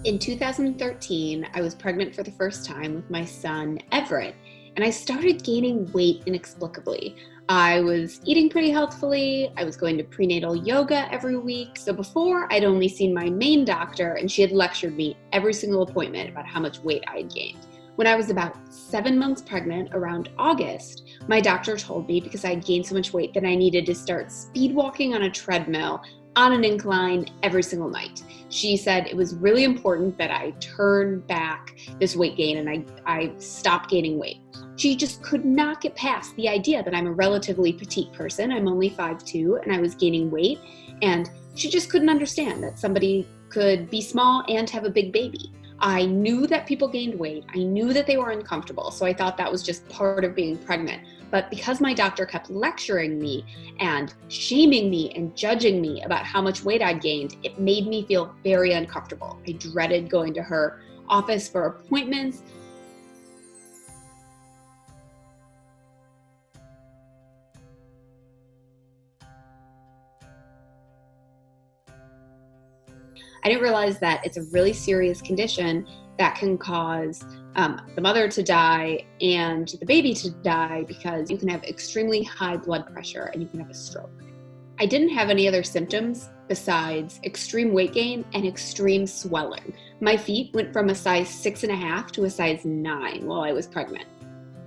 In 2013, I was pregnant for the first time with my son, Everett, and I started gaining weight inexplicably. I was eating pretty healthfully. I was going to prenatal yoga every week. So before, I'd only seen my main doctor, and she had lectured me every single appointment about how much weight I had gained. When I was about 7 months pregnant, around August, my doctor told me because I had gained so much weight that I needed to start speed walking on a treadmill on an incline every single night. She said it was really important that I turn back this weight gain and I stop gaining weight. She just could not get past the idea that I'm a relatively petite person. I'm only 5'2", and I was gaining weight. And she just couldn't understand that somebody could be small and have a big baby. I knew that people gained weight. I knew that they were uncomfortable. So I thought that was just part of being pregnant. But because my doctor kept lecturing me and shaming me and judging me about how much weight I'd gained, it made me feel very uncomfortable. I dreaded going to her office for appointments. I didn't realize that it's a really serious condition that can cause the mother to die and the baby to die because you can have extremely high blood pressure and you can have a stroke. I didn't have any other symptoms besides extreme weight gain and extreme swelling. My feet went from a size 6.5 to a size 9 while I was pregnant.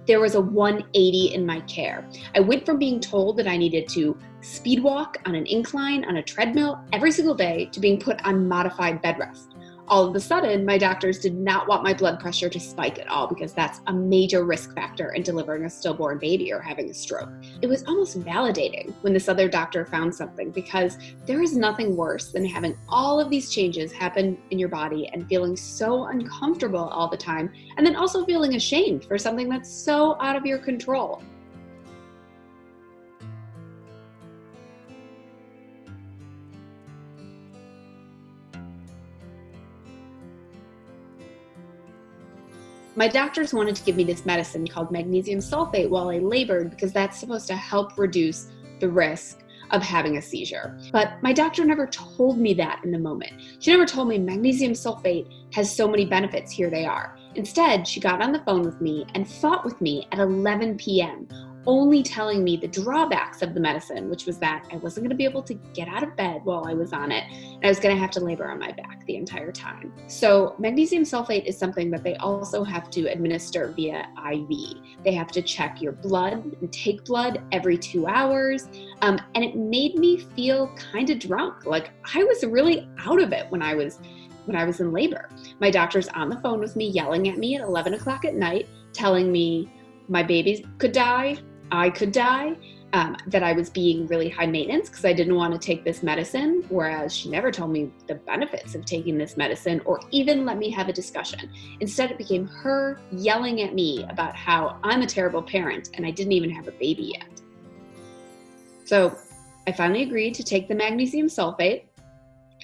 There was a 180 in my care. I went from being told that I needed to speed walk on an incline on a treadmill every single day to being put on modified bed rest. All of a sudden, my doctors did not want my blood pressure to spike at all because that's a major risk factor in delivering a stillborn baby or having a stroke. It was almost validating when this other doctor found something because there is nothing worse than having all of these changes happen in your body and feeling so uncomfortable all the time, and then also feeling ashamed for something that's so out of your control. My doctors wanted to give me this medicine called magnesium sulfate while I labored because that's supposed to help reduce the risk of having a seizure. But my doctor never told me that in the moment. She never told me magnesium sulfate has so many benefits, here they are. Instead, she got on the phone with me and fought with me at 11 p.m., only telling me the drawbacks of the medicine, which was that I wasn't going to be able to get out of bed while I was on it, and I was going to have to labor on my back the entire time. So magnesium sulfate is something that they also have to administer via IV. They have to check your blood and take blood every 2 hours, and it made me feel kind of drunk. Like I was really out of it when I was in labor. My doctor's on the phone with me, yelling at me at 11 o'clock at night, telling me my baby could die, I could die, that I was being really high maintenance because I didn't want to take this medicine, whereas she never told me the benefits of taking this medicine or even let me have a discussion. Instead, it became her yelling at me about how I'm a terrible parent and I didn't even have a baby yet. So I finally agreed to take the magnesium sulfate,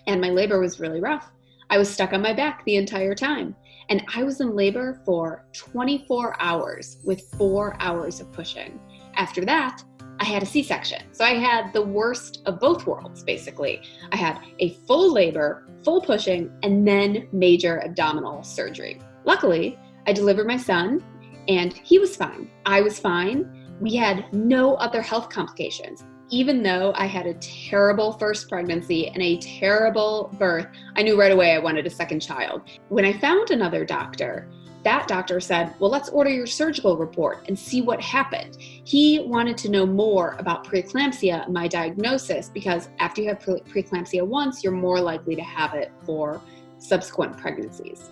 and my labor was really rough. I was stuck on my back the entire time. And I was in labor for 24 hours with 4 hours of pushing. After that, I had a C-section. So I had the worst of both worlds, basically. I had a full labor, full pushing, and then major abdominal surgery. Luckily, I delivered my son, and he was fine. I was fine. We had no other health complications. Even though I had a terrible first pregnancy and a terrible birth, I knew right away I wanted a second child. When I found another doctor, that doctor said, well, let's order your surgical report and see what happened. He wanted to know more about pre-eclampsia and my diagnosis because after you have pre-eclampsia once, you're more likely to have it for subsequent pregnancies.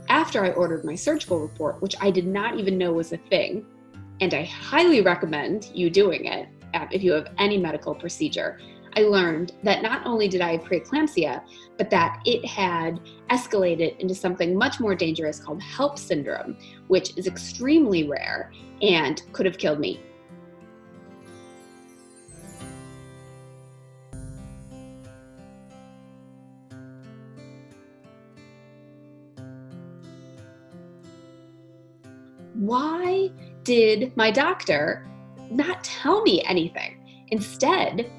After I ordered my surgical report, which I did not even know was a thing, and I highly recommend you doing it, if you have any medical procedure, I learned that not only did I have preeclampsia, but that it had escalated into something much more dangerous called HELP syndrome, which is extremely rare and could have killed me. Why did my doctor not tell me anything? Instead,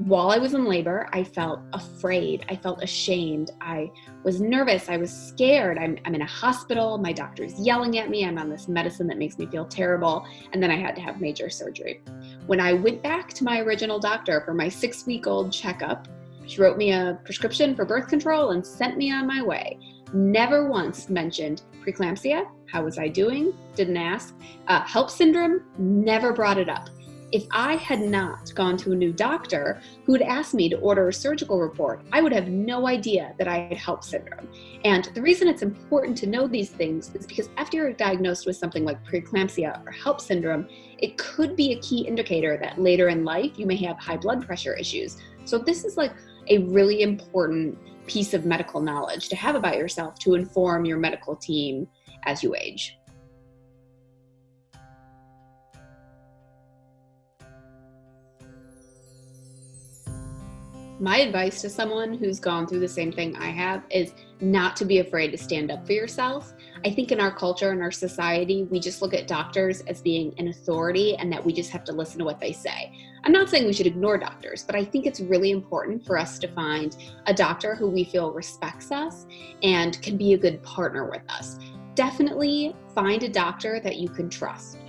while I was in labor, I felt afraid. I felt ashamed. I was nervous. I was scared. I'm in a hospital. My doctor's yelling at me. I'm on this medicine that makes me feel terrible. And then I had to have major surgery. When I went back to my original doctor for my 6-week-old checkup, she wrote me a prescription for birth control and sent me on my way. Never once mentioned preeclampsia. How was I doing? Didn't ask. HELLP syndrome, never brought it up. If I had not gone to a new doctor who had asked me to order a surgical report, I would have no idea that I had HELLP syndrome. And the reason it's important to know these things is because after you're diagnosed with something like preeclampsia or HELLP syndrome, it could be a key indicator that later in life you may have high blood pressure issues. So this is like a really important piece of medical knowledge to have about yourself to inform your medical team as you age. My advice to someone who's gone through the same thing I have is not to be afraid to stand up for yourself. I think in our culture and our society, we just look at doctors as being an authority and that we just have to listen to what they say. I'm not saying we should ignore doctors, but I think it's really important for us to find a doctor who we feel respects us and can be a good partner with us. Definitely find a doctor that you can trust.